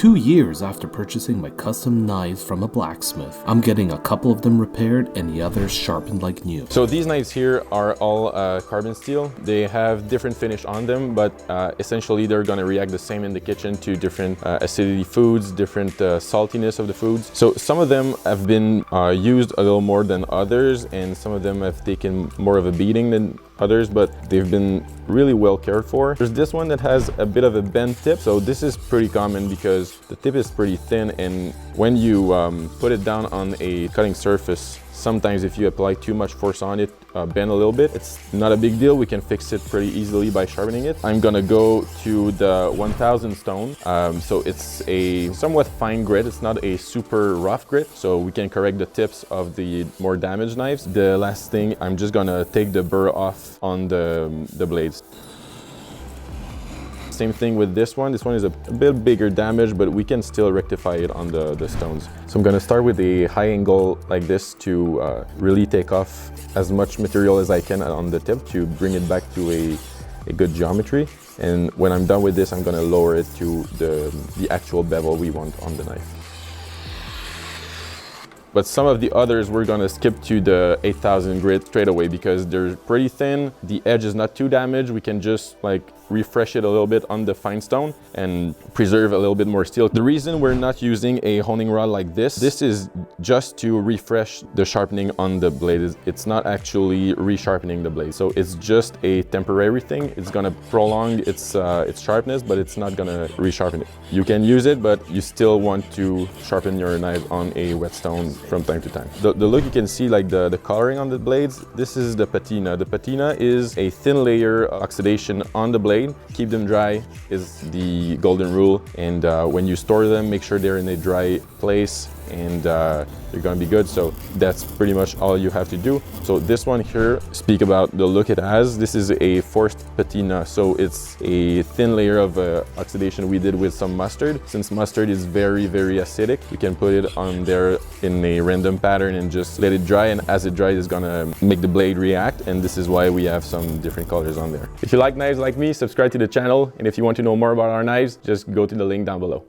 2 years after purchasing my custom knives from a blacksmith. I'm getting a couple of them repaired and the others sharpened like new. So these knives here are all carbon steel. They have different finish on them, but essentially they're going to react the same in the kitchen to different acidity foods, different saltiness of the foods. So some of them have been used a little more than others, and some of them have taken more of a beating than others, but they've been really well cared for. There's this one that has a bit of a bent tip. So this is pretty common because the tip is pretty thin, and when you put it down on a cutting surface, sometimes if you apply too much force on it, bend a little bit. It's not a big deal. We can fix it pretty easily by sharpening it. I'm gonna go to the 1000 stone. So it's a somewhat fine grit. It's not a super rough grit, so we can correct the tips of the more damaged knives. The last thing, I'm just gonna take the burr off on the blades. Same thing with this one. This one is a bit bigger damage, but we can still rectify it on the stones. So I'm gonna start with a high angle like this to really take off as much material as I can on the tip to bring it back to a good geometry. And when I'm done with this, I'm gonna lower it to the actual bevel we want on the knife. But some of the others, we're gonna skip to the 8000 grit straight away because they're pretty thin. The edge is not too damaged. We can just like refresh it a little bit on the fine stone and preserve a little bit more steel. The reason we're not using a honing rod like this is just to refresh the sharpening on the blade. It's not actually resharpening the blade. So it's just a temporary thing. It's gonna prolong its sharpness, but it's not gonna resharpen it. You can use it, but you still want to sharpen your knife on a whetstone from time to time. The look, you can see like the coloring on the blades. This is the patina. The patina is a thin layer of oxidation on the blade. Keep them dry is the golden rule, and when you store them, make sure they're in a dry place, and you're gonna be good. So that's pretty much all you have to do. So this one here, speak about the look it has. This is a forced patina, so it's a thin layer of oxidation we did with some mustard. Since mustard is very, very acidic, we can put it on there in a random pattern and just let it dry, and as it dries, it's gonna make the blade react, and this is why we have some different colors on there. If you like knives like me, subscribe to the channel, and if you want to know more about our knives, just go to the link down below.